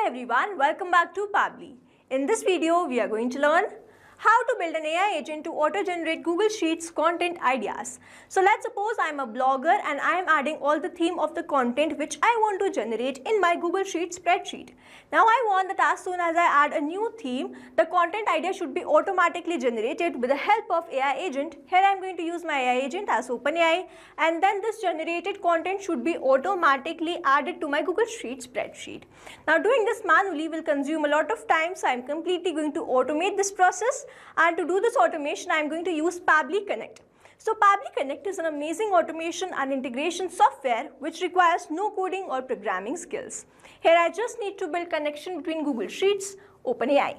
Hello everyone, welcome back to Pabbly. In this video, we are going to learn how to build an AI agent to auto-generate Google Sheets content ideas. So let's suppose I am a blogger and I am adding all the theme of the content which I want to generate in my Google Sheets spreadsheet. Now I want that as soon as I add a new theme, the content idea should be automatically generated with the help of AI agent. Here I am going to use my AI agent as OpenAI, and then this generated content should be automatically added to my Google Sheets spreadsheet. Now doing this manually will consume a lot of time, so I am completely going to automate this process. And to do this automation, I am going to use Pabbly Connect. So Pabbly Connect is an amazing automation and integration software which requires no coding or programming skills. Here I just need to build connection between Google Sheets, OpenAI.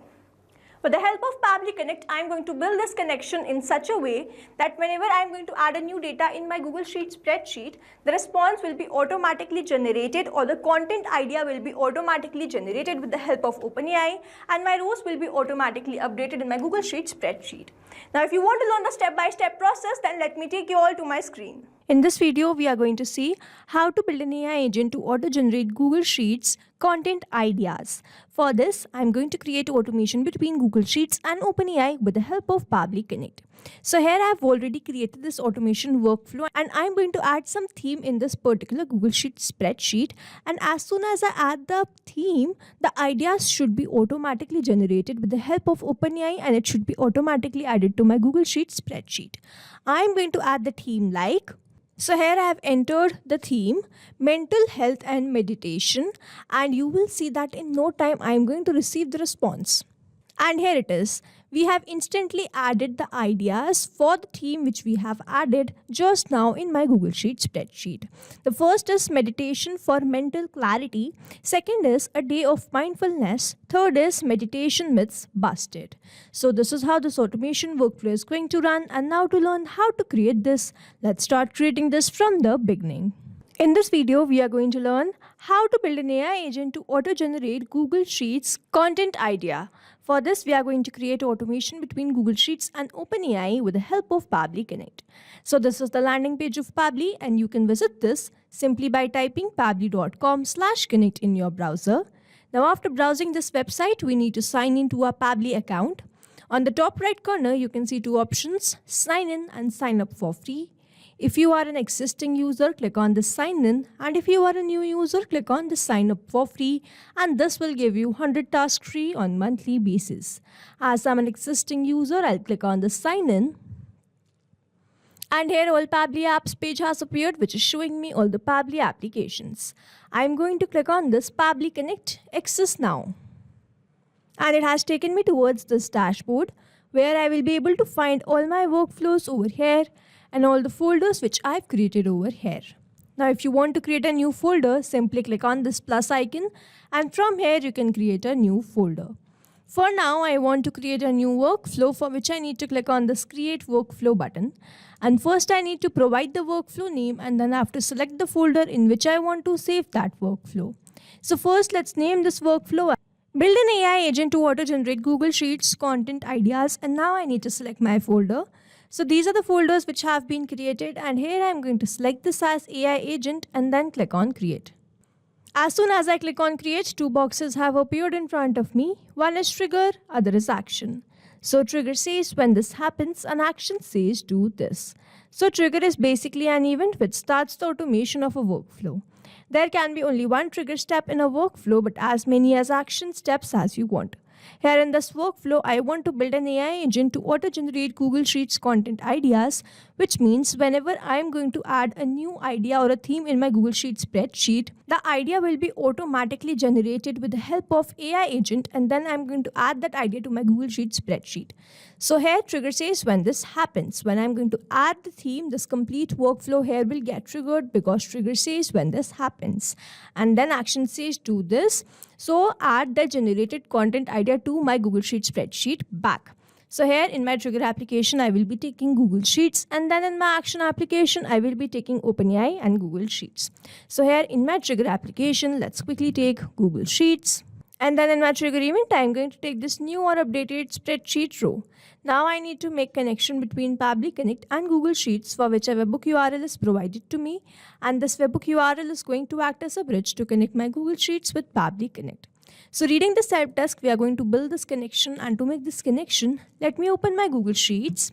With the help of Pabbly Connect, I am going to build this connection in such a way that whenever I am going to add a new data in my Google Sheets spreadsheet, the response will be automatically generated, or the content idea will be automatically generated with the help of OpenAI, and my rows will be automatically updated in my Google Sheets spreadsheet. Now if you want to learn the step-by-step process, then let me take you all to my screen. In this video, we are going to see how to build an AI agent to auto-generate Google Sheets content ideas. For this, I am going to create automation between Google Sheets and OpenAI with the help of Pabbly Connect. So here I have already created this automation workflow, and I am going to add some theme in this particular Google Sheets spreadsheet. And as soon as I add the theme, the ideas should be automatically generated with the help of OpenAI, and it should be automatically added to my Google Sheets spreadsheet. I am going to add the theme like. So here I have entered the theme mental health and meditation, and you will see that in no time I am going to receive the response. And here it is. We have instantly added the ideas for the theme which we have added just now in my Google Sheets spreadsheet. The first is meditation for mental clarity. Second is a day of mindfulness. Third is meditation myths busted. So this is how this automation workflow is going to run. And now to learn how to create this, let's start creating this from the beginning. In this video, we are going to learn how to build an AI agent to auto-generate Google Sheets content idea. For this, we are going to create automation between Google Sheets and OpenAI with the help of Pabbly Connect. So this is the landing page of Pabbly, and you can visit this simply by typing pabbly.com/connect in your browser. Now after browsing this website, we need to sign into our Pabbly account. On the top right corner, you can see two options, sign in and sign up for free. If you are an existing user, click on the sign in, and if you are a new user, click on the sign up for free, and this will give you 100 tasks free on monthly basis. As I'm an existing user, I'll click on the sign in, and here all Pabbly apps page has appeared, which is showing me all the Pabbly applications. I'm going to click on this Pabbly Connect Access Now, and it has taken me towards this dashboard where I will be able to find all my workflows over here and all the folders which I've created over here. Now if you want to create a new folder, simply click on this plus icon, and from here you can create a new folder. For now, I want to create a new workflow, for which I need to click on this create workflow button. And first I need to provide the workflow name, and then I have to select the folder in which I want to save that workflow. So first let's name this workflow build an AI agent to auto-generate Google Sheets content ideas, and now I need to select my folder. So these are the folders which have been created, and here I am going to select this as AI agent and then click on create. As soon as I click on create, two boxes have appeared in front of me. One is trigger, other is action. So trigger says when this happens, and action says do this. So trigger is basically an event which starts the automation of a workflow. There can be only one trigger step in a workflow, but as many as action steps as you want. Here in this workflow, I want to build an AI agent to auto-generate Google Sheets content ideas, which means whenever I am going to add a new idea or a theme in my Google Sheets spreadsheet, the idea will be automatically generated with the help of AI agent, and then I'm going to add that idea to my Google Sheets spreadsheet. So here trigger says when this happens. When I'm going to add the theme, this complete workflow here will get triggered because trigger says when this happens. And then action says do this. So add the generated content idea to my Google Sheets spreadsheet back. So here in my trigger application, I will be taking Google Sheets, and then in my action application, I will be taking OpenAI and Google Sheets. So here in my trigger application, let's quickly take Google Sheets. And then in my trigger event, I'm going to take this new or updated spreadsheet row. Now I need to make connection between Pabbly Connect and Google Sheets, for which a webhook URL is provided to me. And this webhook URL is going to act as a bridge to connect my Google Sheets with Pabbly Connect. So reading the help desk, we are going to build this connection, and to make this connection, let me open my Google Sheets.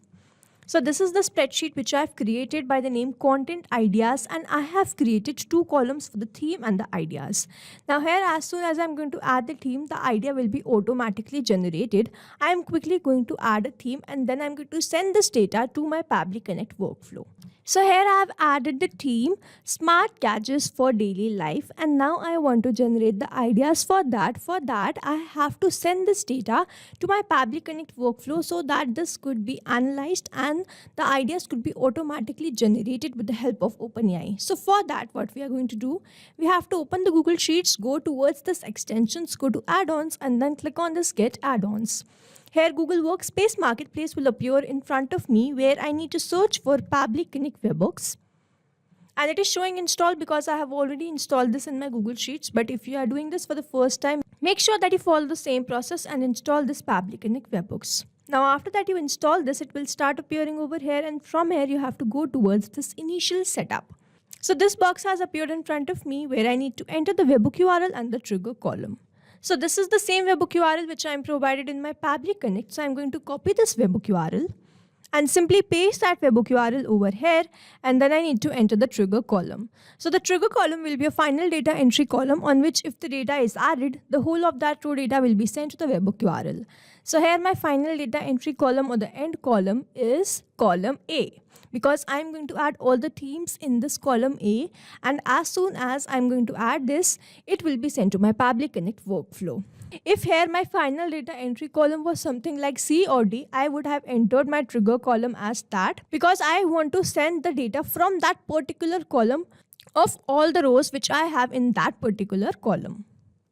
So this is the spreadsheet which I have created by the name content ideas, and I have created 2 columns for the theme and the ideas. Now here, as soon as I'm going to add the theme, the idea will be automatically generated. I am quickly going to add a theme, and then I'm going to send this data to my Pabbly Connect workflow. So here I have added the theme smart gadgets for daily life, and now I want to generate the ideas for that. For that, I have to send this data to my Pabbly Connect workflow so that this could be analyzed and the ideas could be automatically generated with the help of OpenAI. So for that, what we are going to do, we have to open the Google Sheets, go towards this extensions, go to add-ons, and then click on this get add-ons. Here Google Workspace Marketplace will appear in front of me, where I need to search for Pabbly Connect Webhooks. And it is showing install because I have already installed this in my Google Sheets. But if you are doing this for the first time, make sure that you follow the same process and install this Pabbly Connect Webhooks. Now after that you install this, it will start appearing over here, and from here you have to go towards this initial setup. So this box has appeared in front of me, where I need to enter the webhook URL and the trigger column. So this is the same webhook URL which I am provided in my Pabbly Connect. So I'm going to copy this webhook URL and simply paste that webhook URL over here, and then I need to enter the trigger column. So the trigger column will be a final data entry column on which if the data is added, the whole of that row data will be sent to the webhook URL. So here my final data entry column or the end column is column A, because I'm going to add all the themes in this column A, and as soon as I'm going to add this, it will be sent to my Pabbly Connect workflow. If here my final data entry column was something like C or D, I would have entered my trigger column as that, because I want to send the data from that particular column of all the rows which I have in that particular column.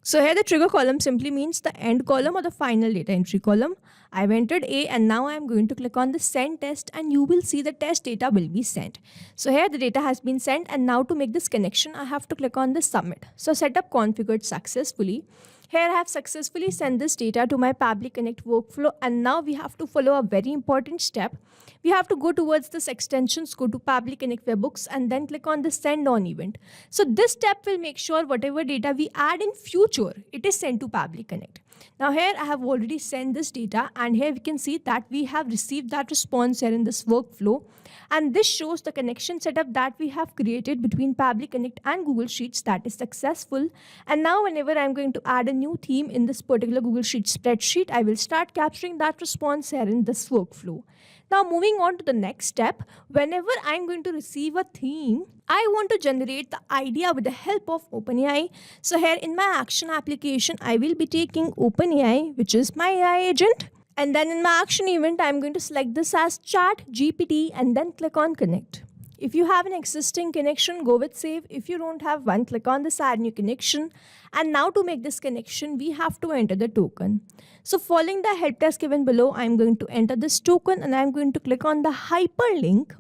So here the trigger column simply means the end column or the final data entry column. I've entered A, and now I'm going to click on the send test, and you will see the test data will be sent. So here the data has been sent, and now to make this connection, I have to click on the submit. So setup configured successfully. Here I have successfully sent this data to my Pabbly Connect workflow, and now we have to follow a very important step. We have to go towards this extensions, go to Pabbly Connect Webhooks, and then click on the send on event. So this step will make sure whatever data we add in future, it is sent to Pabbly Connect. Now here I have already sent this data, and here we can see that we have received that response here in this workflow. And this shows the connection setup that we have created between Pabbly Connect and Google Sheets that is successful. And now whenever I'm going to add a new theme in this particular Google Sheets spreadsheet, I will start capturing that response here in this workflow. Now moving on to the next step, whenever I'm going to receive a theme, I want to generate the idea with the help of OpenAI. So here in my action application, I will be taking OpenAI, which is my AI agent. And then in my action event, I'm going to select this as chat GPT and then click on connect. If you have an existing connection, go with save. If you don't have one, click on this add new connection. And now to make this connection, we have to enter the token. So following the help desk given below, I'm going to enter this token, and I'm going to click on the hyperlink.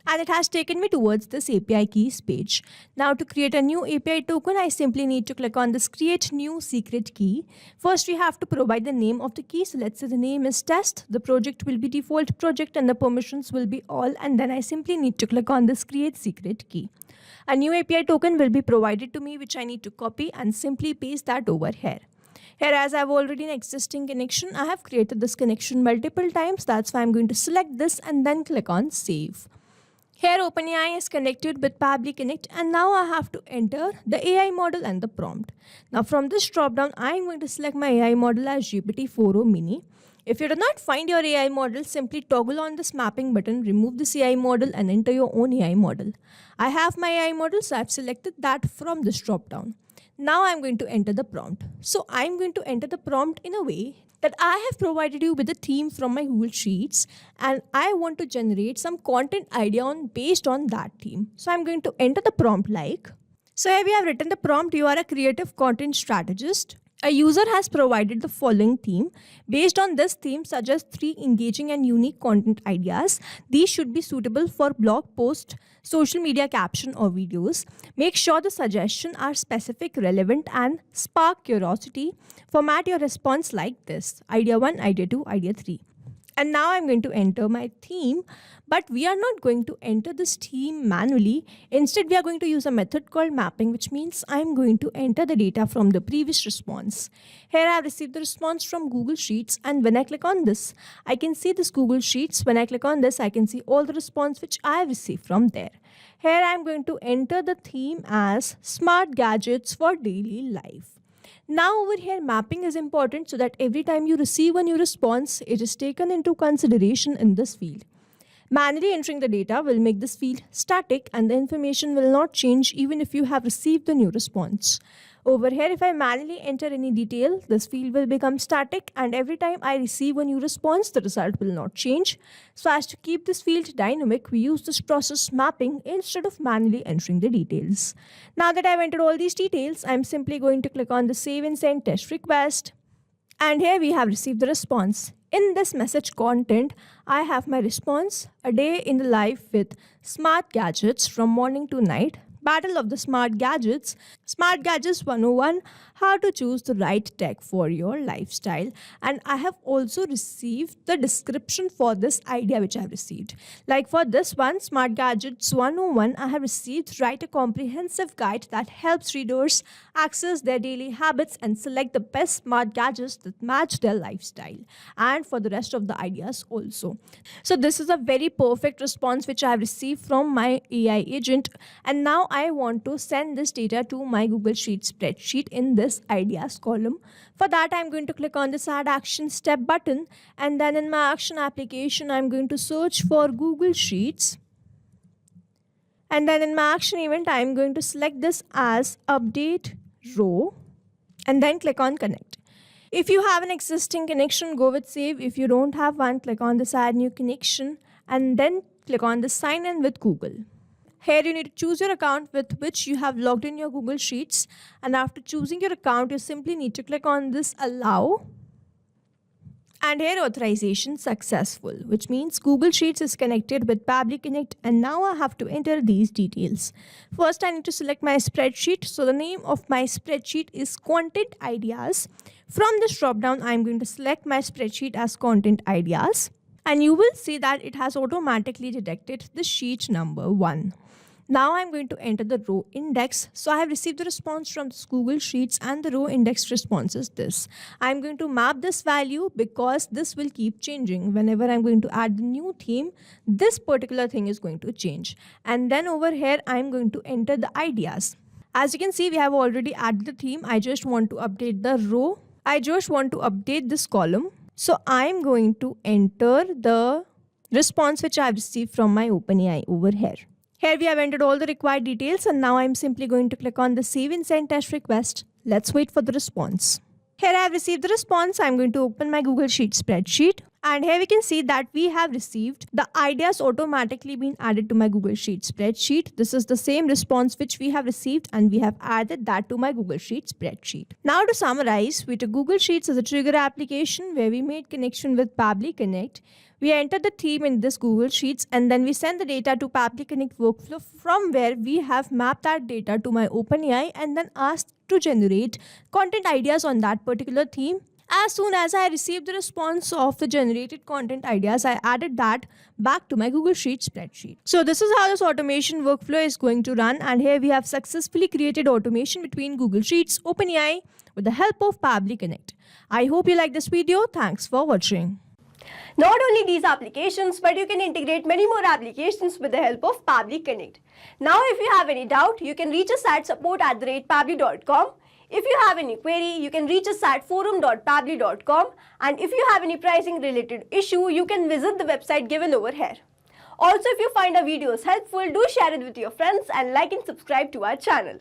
And it has taken me towards this API keys page. Now to create a new API token, I simply need to click on this create new secret key. First we have to provide the name of the key. So let's say the name is test, the project will be default project, and the permissions will be all. And then I simply need to click on this create secret key. A new API token will be provided to me, which I need to copy and simply paste that over here. Here, as I have already an existing connection, I have created this connection multiple times. That's why I'm going to select this and then click on save. Here OpenAI is connected with Pabbly Connect, and now I have to enter the AI model and the prompt. Now from this drop down, I am going to select my AI model as GPT-4o mini. If you do not find your AI model, simply toggle on this mapping button, remove this AI model and enter your own AI model. I have my AI model, so I have selected that from this drop down. Now I am going to enter the prompt. So I am going to enter the prompt in a way that I have provided you with a theme from my Google Sheets, and I want to generate some content idea based on that theme. So I'm going to enter the prompt like. So here we have written the prompt, you are a creative content strategist. A user has provided the following theme. Based on this theme, suggest 3 engaging and unique content ideas. These should be suitable for blog post, social media caption or videos. Make sure the suggestions are specific, relevant and spark curiosity. Format your response like this. Idea 1, idea 2, idea 3. And now I'm going to enter my theme, but we are not going to enter this theme manually. Instead, we are going to use a method called mapping, which means I'm going to enter the data from the previous response. Here I have received the response from Google Sheets, and when I click on this, I can see this Google Sheets. When I click on this, I can see all the response which I have received from there. Here I'm going to enter the theme as Smart Gadgets for Daily Life. Now over here, mapping is important so that every time you receive a new response, it is taken into consideration in this field. Manually entering the data will make this field static and the information will not change even if you have received the new response. Over here, if I manually enter any detail, this field will become static, and every time I receive a new response, the result will not change. So as to keep this field dynamic, we use this process mapping instead of manually entering the details. Now that I've entered all these details, I'm simply going to click on the Save and Send Test Request. And here we have received the response. In this message content, I have my response, a day in the life with smart gadgets from morning to night. Battle of the Smart Gadgets 101, how to choose the right tech for your lifestyle. And I have also received the description for this idea which I have received. Like for this one, Smart Gadgets 101, I have received write a comprehensive guide that helps readers access their daily habits and select the best smart gadgets that match their lifestyle. And for the rest of the ideas also. So this is a very perfect response which I have received from my AI agent. And now I want to send this data to my Google Sheets spreadsheet in this ideas column. For that, I'm going to click on this add action step button, and then in my action application, I'm going to search for Google Sheets. And then in my action event, I'm going to select this as update row and then click on connect. If you have an existing connection, go with save. If you don't have one, click on this add new connection and then click on the sign in with Google. Here you need to choose your account with which you have logged in your Google Sheets, and after choosing your account, you simply need to click on this allow. And here authorization successful, which means Google Sheets is connected with Pabbly Connect, and now I have to enter these details. First, I need to select my spreadsheet. So the name of my spreadsheet is Content Ideas. From this drop-down, I'm going to select my spreadsheet as Content Ideas. And you will see that it has automatically detected the sheet number 1. Now I'm going to enter the row index. So I have received the response from this Google Sheets, and the row index response is this. I'm going to map this value because this will keep changing. Whenever I'm going to add the new theme, this particular thing is going to change. And then over here, I'm going to enter the ideas. As you can see, we have already added the theme. I just want to update the row. I just want to update this column. So I'm going to enter the response which I've received from my OpenAI over here. Here we have entered all the required details, and now I'm simply going to click on the Save and Send Test Request. Let's wait for the response. Here I have received the response. I'm going to open my Google Sheets spreadsheet. And here we can see that we have received the ideas automatically being added to my Google Sheets spreadsheet. This is the same response which we have received, and we have added that to my Google Sheets spreadsheet. Now to summarize, we took Google Sheets as a trigger application where we made connection with Pabbly Connect. We entered the theme in this Google Sheets, and then we send the data to Pabbly Connect workflow, from where we have mapped that data to my OpenAI and then asked to generate content ideas on that particular theme. As soon as I received the response of the generated content ideas, I added that back to my Google Sheets spreadsheet. So this is how this automation workflow is going to run, and here we have successfully created automation between Google Sheets, OpenAI with the help of Pabbly Connect. I hope you like this video. Thanks for watching. Not only these applications, but you can integrate many more applications with the help of Pabbly Connect. Now, if you have any doubt, you can reach us at support@pabbly.com. If you have any query, you can reach us at forum.pabbly.com. And if you have any pricing related issue, you can visit the website given over here. Also, if you find our videos helpful, do share it with your friends and like and subscribe to our channel.